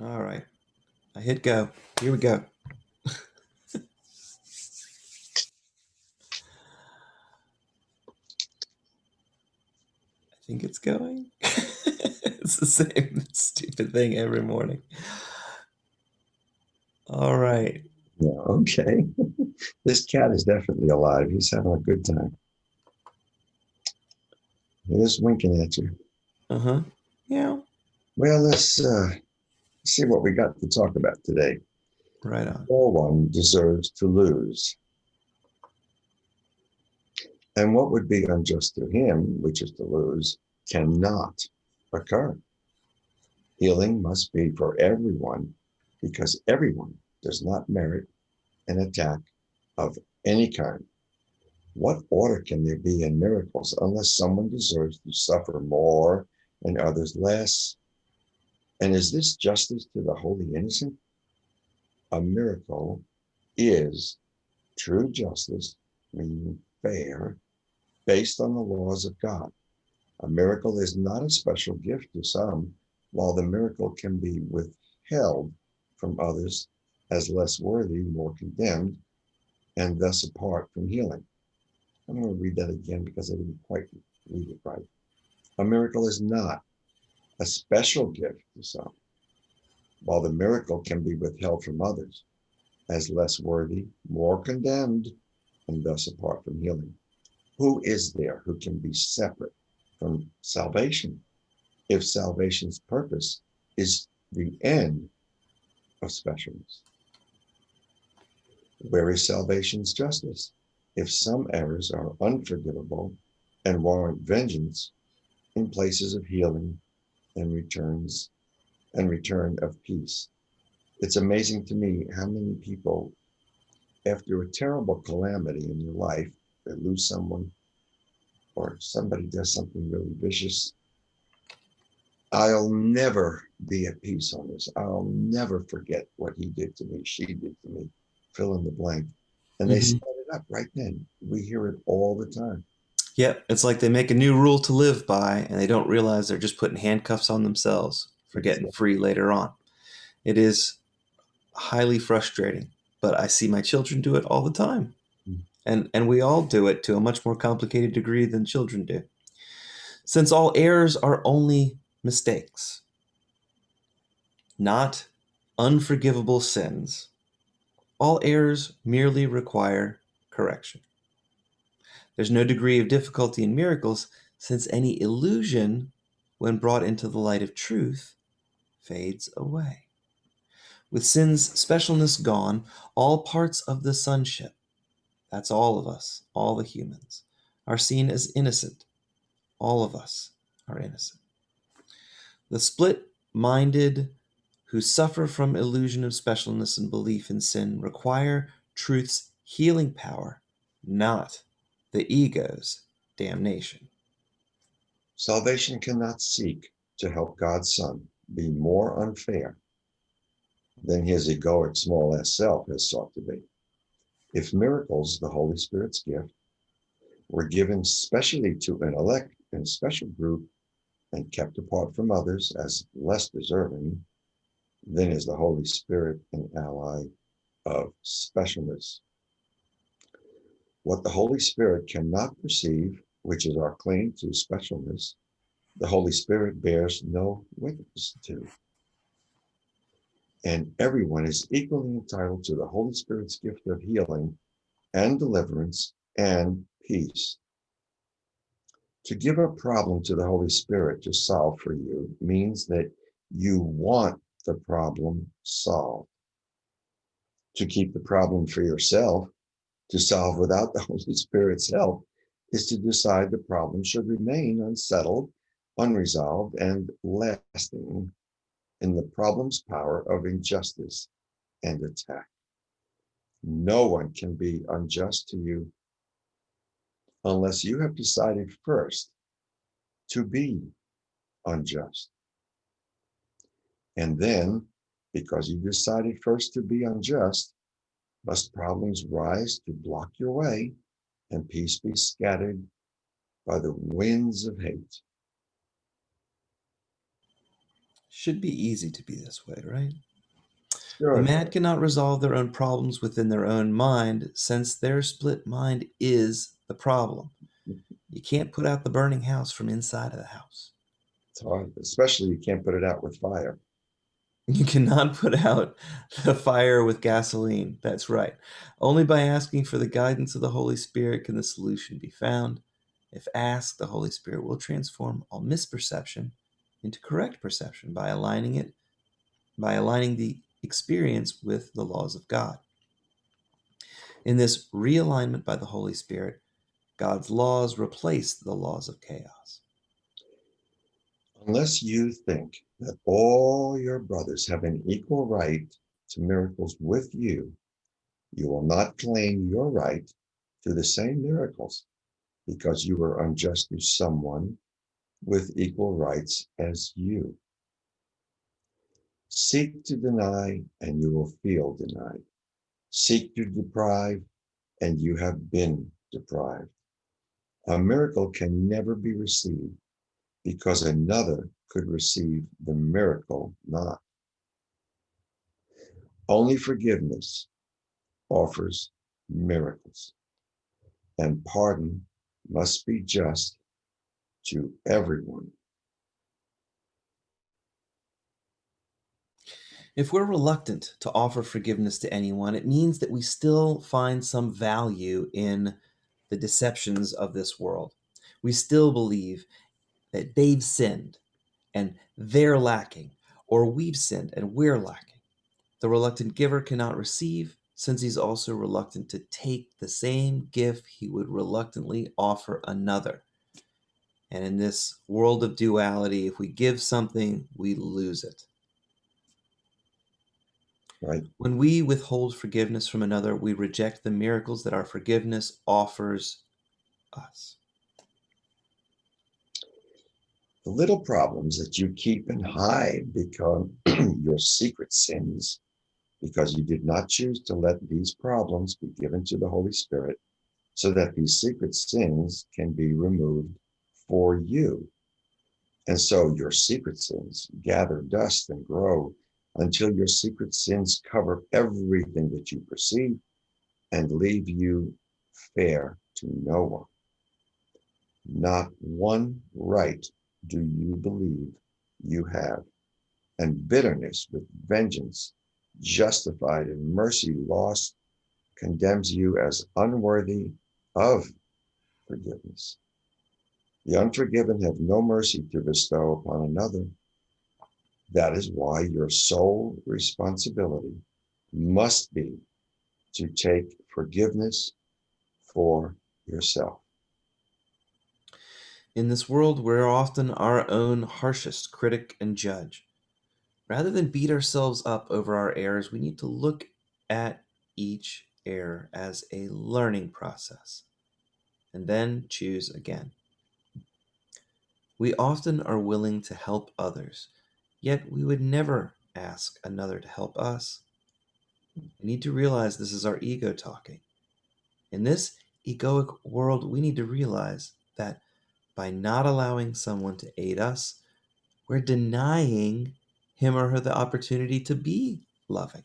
All right. I hit go. Here we go. I think it's going. It's the same stupid thing every morning. All right. Yeah, okay. This cat is definitely alive. He's having a good time. He is winking at you. Uh-huh. Yeah. Well, let's see what we got to talk about today. Right on. No one deserves to lose. And what would be unjust to him, which is to lose, cannot occur. Healing must be for everyone because everyone does not merit an attack of any kind. What order can there be in miracles unless someone deserves to suffer more and others less? And is this justice to the wholly innocent? A miracle is true justice, meaning fair, based on the laws of God. A miracle is not a special gift to some, while the miracle can be withheld from others as less worthy, more condemned, and thus apart from healing. I'm going to read that again because I didn't quite read it right. A miracle is not a special gift to some, while the miracle can be withheld from others as less worthy, more condemned, and thus apart from healing. Who is there who can be separate from salvation if salvation's purpose is the end of specialness? Where is salvation's justice if some errors are unforgivable and warrant vengeance in places of healing and return of peace? It's amazing to me how many people, after a terrible calamity in your life, they lose someone or somebody does something really vicious. I'll never be at peace on this. I'll never forget what he did to me, she did to me, fill in the blank. And they set it up right then. We hear it all the time. Yep. It's like they make a new rule to live by, and they don't realize they're just putting handcuffs on themselves for getting free later on. It is highly frustrating, but I see my children do it all the time. And we all do it to a much more complicated degree than children do. Since all errors are only mistakes, not unforgivable sins, all errors merely require correction. There's no degree of difficulty in miracles, since any illusion, when brought into the light of truth, fades away. With sin's specialness gone, all parts of the sonship, that's all of us, all the humans, are seen as innocent. All of us are innocent. The split-minded who suffer from illusion of specialness and belief in sin require truth's healing power, not the ego's damnation. Salvation cannot seek to help God's Son be more unfair than his egoic small s self has sought to be. If miracles, the Holy Spirit's gift, were given specially to an elect and special group and kept apart from others as less deserving, then is the Holy Spirit an ally of specialness. What the Holy Spirit cannot perceive, which is our claim to specialness, the Holy Spirit bears no witness to. And everyone is equally entitled to the Holy Spirit's gift of healing and deliverance and peace. To give a problem to the Holy Spirit to solve for you means that you want the problem solved. To keep the problem for yourself, to solve without the Holy Spirit's help, is to decide the problem should remain unsettled, unresolved, and lasting in the problem's power of injustice and attack. No one can be unjust to you unless you have decided first to be unjust. And then, because you decided first to be unjust, must problems rise to block your way and peace be scattered by the winds of hate. Should be easy to be this way, right? The Good. mad cannot resolve their own problems within their own mind, since their split mind is the problem. You can't put out the burning house from inside of the house. It's hard, especially you can't put it out with fire. You cannot put out the fire with gasoline. That's right. Only by asking for the guidance of the Holy Spirit can the solution be found. If asked, the Holy Spirit will transform all misperception into correct perception by aligning the experience with the laws of God. In this realignment by the Holy Spirit, God's laws replace the laws of chaos. Unless you think that all your brothers have an equal right to miracles with you, you will not claim your right to the same miracles because you were unjust to someone with equal rights as you. Seek to deny, and you will feel denied. Seek to deprive, and you have been deprived. A miracle can never be received because another could receive the miracle not. Only forgiveness offers miracles, and pardon must be just to everyone. If we're reluctant to offer forgiveness to anyone, it means that we still find some value in the deceptions of this world. We still believe that they've sinned and they're lacking, or we've sinned and we're lacking. The reluctant giver cannot receive, since he's also reluctant to take the same gift he would reluctantly offer another. And in this world of duality, if we give something, we lose it. Right? When we withhold forgiveness from another, we reject the miracles that our forgiveness offers us. The little problems that you keep and hide become your secret sins because you did not choose to let these problems be given to the Holy Spirit so that these secret sins can be removed for you. And so your secret sins gather dust and grow until your secret sins cover everything that you perceive and leave you fair to no one. Not one right do you believe you have, and bitterness with vengeance, justified and mercy lost, condemns you as unworthy of forgiveness. The unforgiven have no mercy to bestow upon another. That is why your sole responsibility must be to take forgiveness for yourself. In this world, we're often our own harshest critic and judge. Rather than beat ourselves up over our errors, we need to look at each error as a learning process and then choose again. We often are willing to help others, yet we would never ask another to help us. We need to realize this is our ego talking. In this egoic world, we need to realize that by not allowing someone to aid us, we're denying him or her the opportunity to be loving.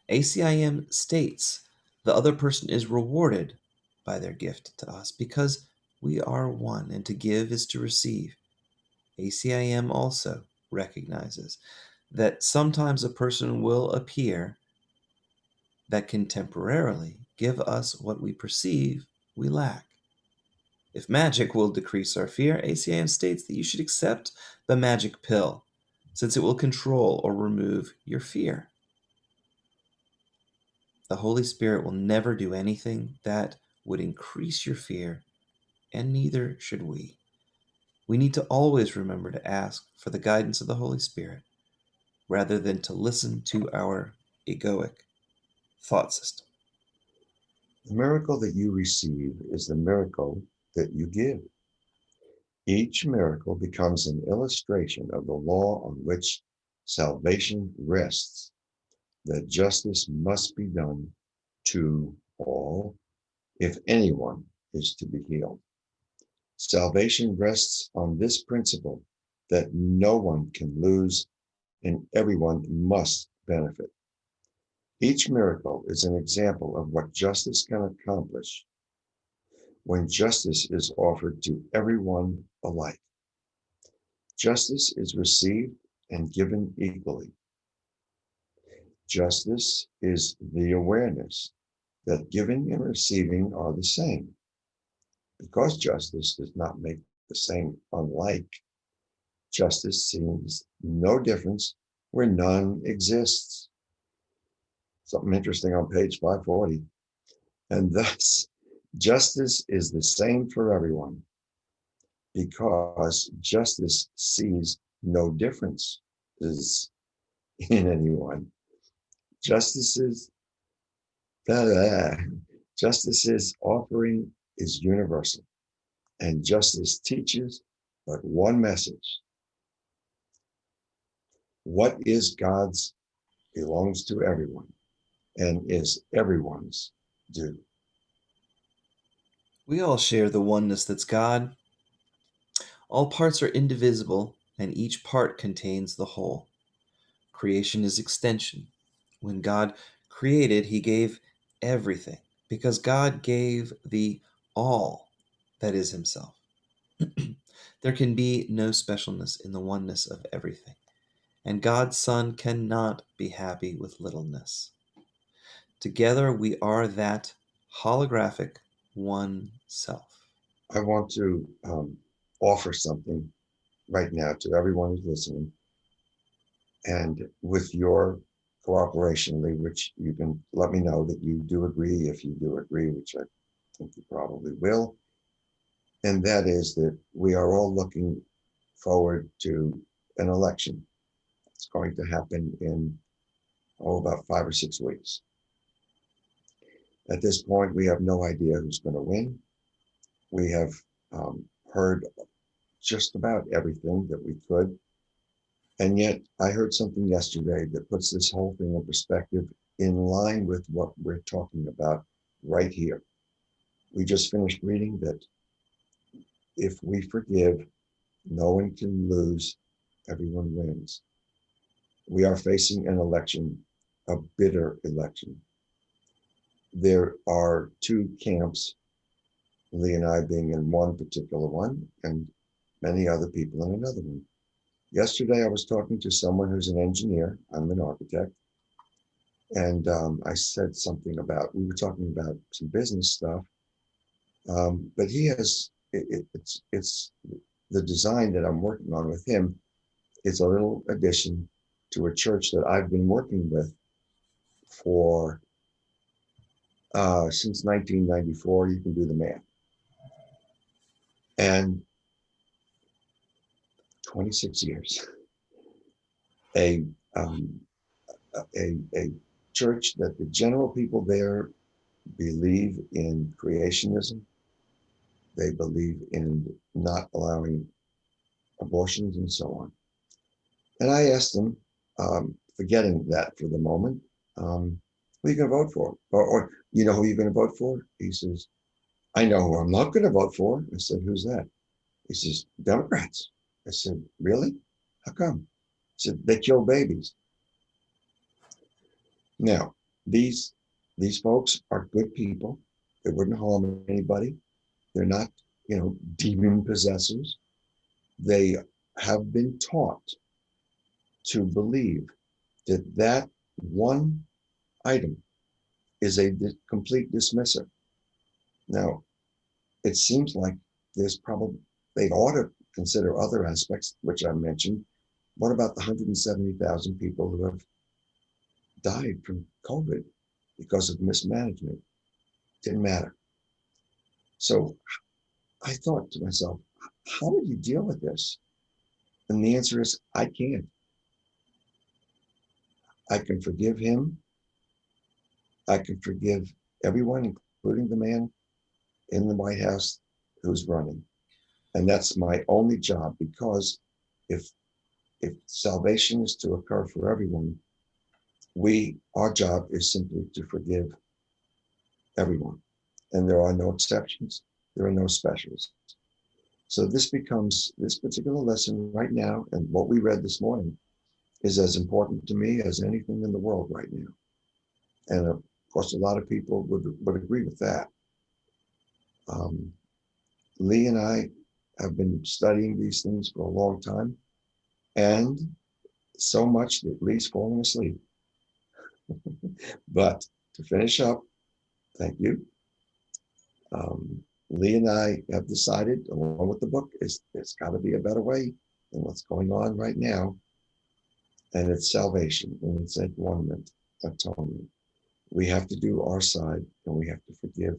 ACIM states the other person is rewarded by their gift to us because we are one, and to give is to receive. ACIM also recognizes that sometimes a person will appear that can temporarily give us what we perceive we lack. If magic will decrease our fear, ACIM states that you should accept the magic pill, since it will control or remove your fear. The Holy Spirit will never do anything that would increase your fear, and neither should we. We need to always remember to ask for the guidance of the Holy Spirit rather than to listen to our egoic thought system. The miracle that you receive is the miracle that you give. Each miracle becomes an illustration of the law on which salvation rests, that justice must be done to all if anyone is to be healed. Salvation rests on this principle that no one can lose and everyone must benefit. Each miracle is an example of what justice can accomplish when justice is offered to everyone alike. Justice is received and given equally. Justice is the awareness that giving and receiving are the same. Because justice does not make the same unlike, justice sees no difference where none exists. Something interesting on page 540. And thus, justice is the same for everyone because justice sees no differences in anyone. Justice's justice's offering is universal, and justice teaches but one message. What is God's belongs to everyone and is everyone's due. We all share the oneness that's God. All parts are indivisible, and each part contains the whole. Creation is extension. When God created, he gave everything, because God gave the all that is himself. There can be no specialness in the oneness of everything, and God's Son cannot be happy with littleness. Together we are that holographic one self. I want to offer something right now to everyone who's listening. And with your cooperation, Lee, which you can let me know that you do agree, if you do agree, which I think you probably will. And that is that we are all looking forward to an election. It's going to happen in, about 5 or 6 weeks. At this point, we have no idea who's going to win. We have heard just about everything that we could. And yet I heard something yesterday that puts this whole thing in perspective in line with what we're talking about right here. We just finished reading that if we forgive, no one can lose, everyone wins. We are facing an election, a bitter election. There are two camps, Lee and I being in one particular one, and many other people in another one. Yesterday, I was talking to someone who's an engineer. I'm an architect. And I said something about, we were talking about some business stuff. But he has, it's the design that I'm working on with him. It's a little addition to a church that I've been working with for since 1994. You can do the math. And 26 years. A church that the general people there believe in creationism. They believe in not allowing abortions and so on. And I asked him, forgetting that for the moment, who are you going to vote for? Or you know who you're going to vote for? He says, I know who I'm not going to vote for. I said, who's that? He says, Democrats. I said, really? How come? He said, they kill babies. Now, these folks are good people. They wouldn't harm anybody. They're not, demon possessors. They have been taught to believe that that one item is a complete dismisser. Now, it seems like there's probably, they ought to consider other aspects, which I mentioned. What about the 170,000 people who have died from COVID because of mismanagement? Didn't matter. So I thought to myself, how would you deal with this? And the answer is, I can't. I can forgive him. I can forgive everyone, including the man in the White House who's running. And that's my only job, because if salvation is to occur for everyone, our job is simply to forgive everyone. And there are no exceptions. There are no specials. So this particular lesson right now, and what we read this morning, is as important to me as anything in the world right now. And of course, a lot of people would agree with that. Um, Lee and I have been studying these things for a long time, and so much that Lee's falling asleep. But to finish up, thank you. Lee and I have decided, along with the book, there's got to be a better way than what's going on right now, and it's salvation, and it's atonement. We have to do our side, and we have to forgive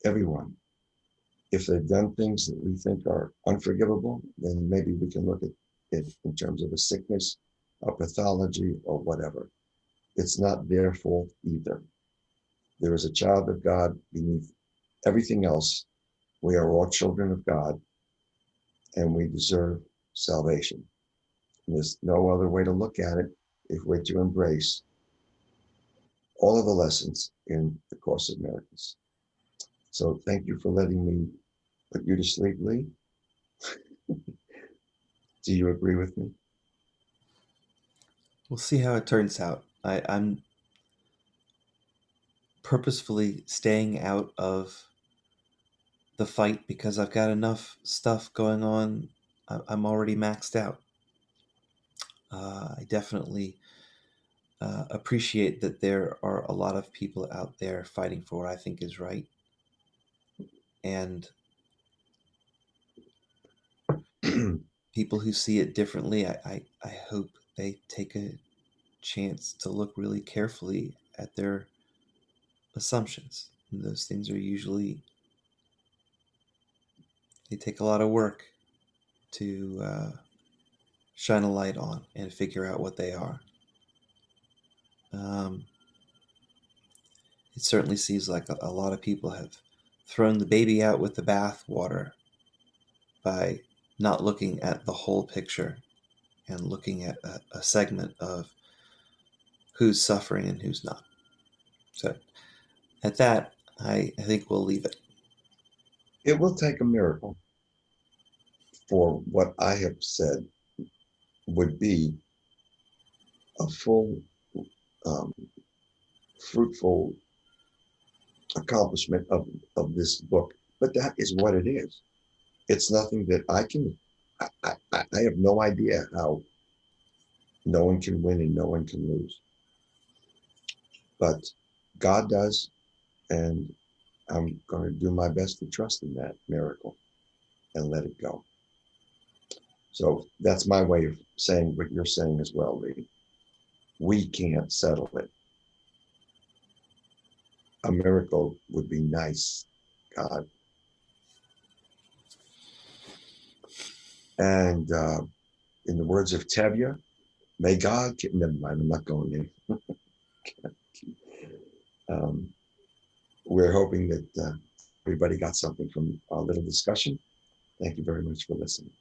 everyone. If they've done things that we think are unforgivable, then maybe we can look at it in terms of a sickness, a pathology, or whatever. It's not their fault either. There is a child of God beneath everything else. We are all children of God, and we deserve salvation. And there's no other way to look at it if we're to embrace all of the lessons in the Course of Miracles. So thank you for letting me put you to sleep, Lee. Do you agree with me? We'll see how it turns out. I'm purposefully staying out of the fight because I've got enough stuff going on. I'm already maxed out. I definitely appreciate that there are a lot of people out there fighting for what I think is right. And people who see it differently, I hope they take a chance to look really carefully at their assumptions. And those things are usually, they take a lot of work to shine a light on and figure out what they are. Um, it certainly seems like a lot of people have thrown the baby out with the bathwater by not looking at the whole picture and looking at a segment of who's suffering and who's not. So at that, I think we'll leave it. It will take a miracle for what I have said would be a full, um, fruitful accomplishment of this book. But that is what it is. It's nothing that I have no idea how no one can win and no one can lose. But God does, and I'm going to do my best to trust in that miracle and let it go. So that's my way of saying what you're saying as well, Lee. We can't settle it. A miracle would be nice, God. And in the words of Tevye, may God, never mind, I'm not going there. um, we're hoping that everybody got something from our little discussion. Thank you very much for listening.